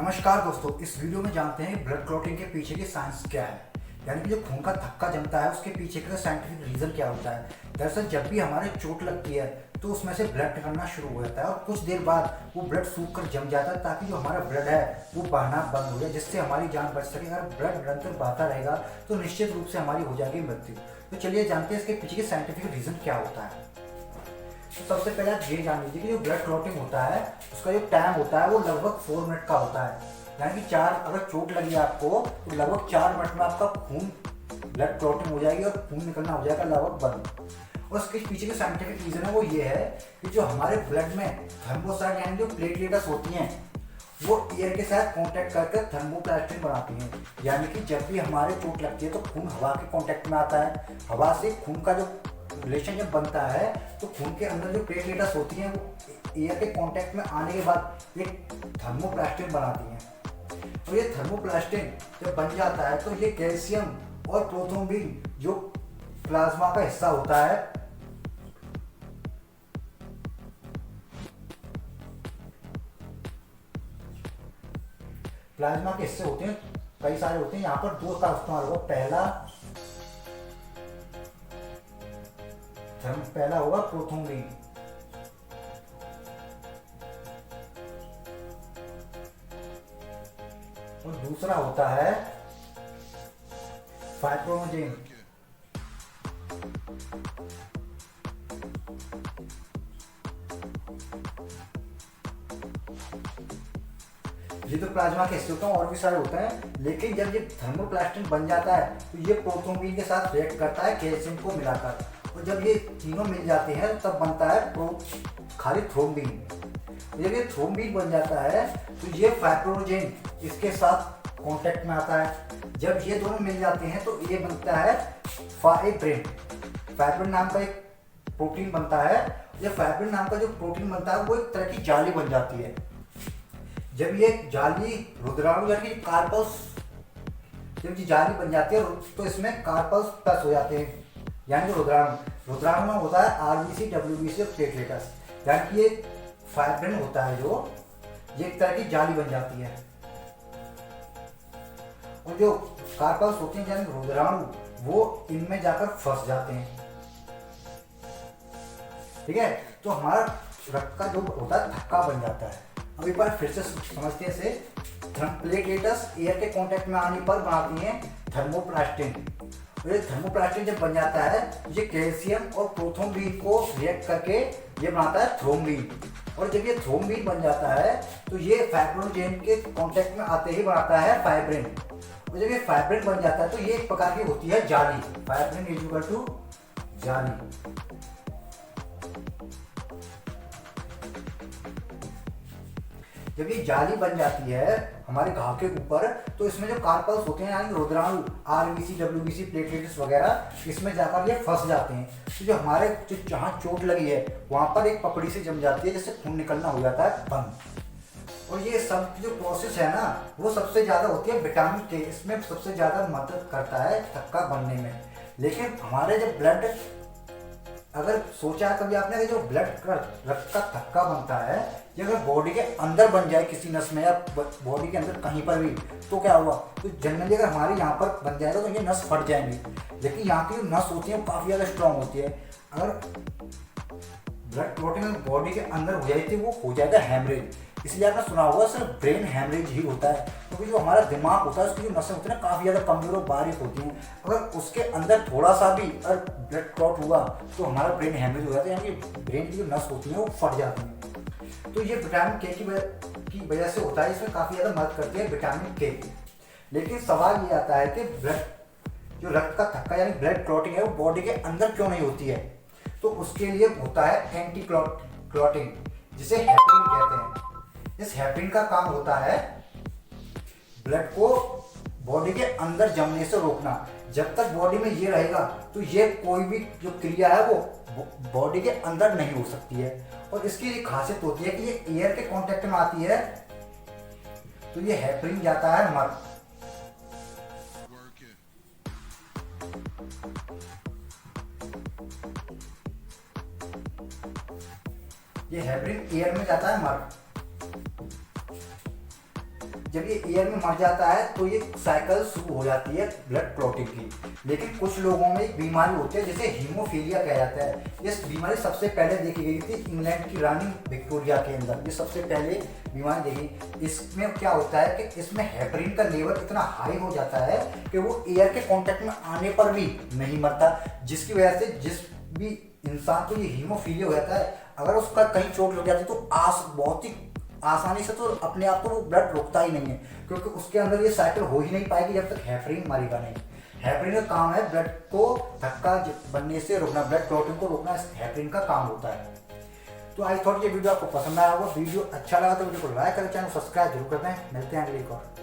नमस्कार दोस्तों, इस वीडियो में जानते हैं ब्लड क्लॉटिंग के पीछे की साइंस क्या है। यानी कि जो खून का थक्का जमता है उसके पीछे का साइंटिफिक रीज़न क्या होता है। दरअसल जब भी हमारे चोट लगती है तो उसमें से ब्लड निकलना शुरू हो जाता है और कुछ देर बाद वो ब्लड सूख कर जम जाता है ताकि जो हमारा ब्लड है वो बहना बंद हो जाए, जिससे हमारी जान बच सके। अगर ब्लड निरंतर बहता रहेगा तो निश्चित रूप से हमारी हो जाएगी मृत्यु। तो चलिए जानते हैं इसके पीछे के साइंटिफिक रीज़न क्या होता है। तो सबसे पहले आप ये जान लीजिए कि जो ब्लड क्लॉटिंग होता है उसका जो टाइम होता है वो लगभग 4 मिनट का होता है। यानी कि अगर चोट लगी आपको तो लगभग 4 मिनट में आपका खून ब्लड क्लॉटिंग हो जाएगी और खून निकलना हो जाएगा लगभग बंद। और उसके पीछे के साइंटिफिक रीजन है वो ये है कि जो हमारे ब्लड में थर्मोसाइट यानी जो प्लेटलेट्स होती हैं वो एयर के साथ कांटेक्ट करके थर्मोप्लास्टिन बनाती हैं। यानी कि जब भी हमारे चोट लगती है तो खून हवा के कांटेक्ट में आता है, हवा से खून का जो रिलेशन जब बनता है तो खून के अंदर जो प्लेटलेट्स होती हैं वो एयर के कांटेक्ट में आने के बाद एक थर्मोप्लास्टिन बनाती हैं। तो ये थर्मोप्लास्टिन जब बन जाता है तो ये कैल्शियम और प्रोथ्रोम्बिन जो प्लाज्मा का हिस्सा होता है प्लाज्मा के हिस्से होते हैं, कई सारे होते हैं। यहाँ पर दो का इस्तेमाल होगा। पहला होगा प्रोथ्रोम्बिन और दूसरा होता है फाइब्रोनोजेन। ये तो प्लाज्मा के हिस्से होते हैं और भी सारे होते हैं, लेकिन जब ये थर्मोप्लास्टिन बन जाता है तो ये प्रोथ्रोम्बिन के साथ रिएक्ट करता है कैल्शियम को मिलाकर, और जब ये तीनों मिल जाते हैं तब बनता है खाली थ्रोम्बिन। जब ये थ्रोम्बिन बन जाता है तो ये फाइब्रोनोजेन इसके साथ कांटेक्ट में आता है। जब ये दोनों मिल जाते हैं तो ये बनता है फाइब्रिन। फाइब्रिन नाम का एक प्रोटीन बनता है। ये फाइब्रिन नाम का जो प्रोटीन बनता है वो एक तरह की जाली बन जाती है। जब ये जाली रुद्राणु यानी कार्पस, जब ये जाली बन जाती है तो इसमें कार्पस प्लस हो जाते हैं, यानी कि रुद्राणु में होता है आरबीसी डब्ल्यूबीसी प्लेटलेट्स। यानी कि ये फाइब्रिन होता है जो ये एक तरह की जाली बन जाती है, और जो कार्पस होते हैं यानी रुद्राणु वो इनमें जाकर फंस जाते हैं। ठीक है, तो हमारा रक्त का जो होता है थक्का बन जाता है। अब एक बार फिर से समझते हैं इसे। प्लेटलेट्स एयर के कांटेक्ट में आने पर बनाती हैं थर्मोप्लास्टिन, और ये थर्मोप्लास्टिन जब बन जाता है ये कैल्शियम और प्रोथ्रोम्बिन को रिएक्ट करके ये बनाता है थ्रोम्बिन, और जब ये थ्रोम्बिन बन जाता है तो ये फाइब्रोनोजेन के कांटेक्ट में आते ही बनाता है फाइब्रिन, और जब ये फाइब्रिन बन जाता है तो ये एक प्रकार की होती है जाली। फाइब्रिन इज इक्वल टू जाली। जब ये जाली बन जाती है हमारे घाव के ऊपर तो इसमें जो कार्पल्स होते हैं यानी रुद्राणु आरबीसी डब्ल्यूबीसी प्लेटलेट्स वगैरह इसमें जाकर ये फंस जाते हैं। तो जो हमारे जो जहाँ चोट लगी है वहाँ पर एक पपड़ी से जम जाती है जिससे खून निकलना हो जाता है बंद। और ये सब जो प्रोसेस है ना वो सबसे ज़्यादा होती है विटामिन के, इसमें सबसे ज़्यादा मदद करता है थक्का बनने में। लेकिन हमारे जब ब्लड, अगर सोचा है कभी आपने कि जो रक्त का थक्का बनता है ये अगर बॉडी के अंदर बन जाए किसी नस में या बॉडी के अंदर कहीं पर भी तो क्या हुआ, तो जनरली अगर हमारे यहाँ पर बन जाएगा तो ये नस फट जाएंगी। लेकिन यहाँ की जो नस होती है वो काफ़ी ज़्यादा स्ट्रांग होती है। अगर ब्लड क्लॉटिंग बॉडी के अंदर हो जाती है वो हो जाएगा हैमरेज। इसलिए आपने सुना होगा सिर्फ ब्रेन हैमरेज ही होता है, क्योंकि जो हमारा दिमाग होता है उसकी जो नसें होती है ना काफ़ी ज़्यादा कमजोर और बारीक होती हैं। अगर उसके अंदर थोड़ा सा भी अगर ब्लड क्लॉट हुआ तो हमारा ब्रेन हैमरेज हो जाता है, यानी कि ब्रेन की जो नस होती है वो फट जाती है। तो ये विटामिन के की वजह से होता है, इसमें काफ़ी ज़्यादा मदद करती है विटामिन के। लेकिन सवाल ये आता है कि जो रक्त का थक्का यानी ब्लड क्लॉटिंग है वो बॉडी के अंदर क्यों नहीं होती है। तो उसके लिए होता है एंटी क्लॉटिंग जिसे हेपरिन कहते हैं। इस हेपरिन का काम होता है ब्लड को बॉडी के अंदर जमने से रोकना। जब तक बॉडी में ये रहेगा तो ये कोई भी जो क्रिया है वो बॉडी के अंदर नहीं हो सकती है। और इसकी एक खासियत होती है कि ये एयर के कांटेक्ट में आती है तो ये हेपरिन जाता है मर। ये हेपरिन एयर में जाता है मर। जब ये एयर में मर जाता है तो ये साइकिल शुरू हो जाती है ब्लड क्लॉटिंग की। लेकिन कुछ लोगों में एक बीमारी होती है जिसे हीमोफीलिया कहा जाता है। ये बीमारी सबसे पहले देखी गई थी इंग्लैंड की रानी विक्टोरिया के अंदर, ये सबसे पहले बीमारी देखी। इसमें क्या होता है कि इसमें हेपरिन का लेवल इतना हाई हो जाता है कि वो एयर के कांटेक्ट में आने पर भी नहीं मरता, जिसकी वजह से जिस भी इंसान को ये हीमोफीलिया हो जाता है, अगर उसका कहीं चोट लग जाती है तो बहुत ही आसानी से तो अपने आप को वो ब्लड रुकता ही नहीं है, क्योंकि उसके अंदर ये साइकिल हो ही नहीं पाएगी जब तक हेपरिन मारेगा नहीं। हेपरिन का काम है ब्लड को धक्का बनने से रोकना, ब्लड क्लॉटिंग को रोकना, हेपरिन का काम होता है। तो आई थॉट ये वीडियो आपको पसंद आया होगा। वीडियो अच्छा लगा तो वीडियो को लाइक करें, चैनल सब्सक्राइब जरूर कर दें। मिलते हैं अगली एक और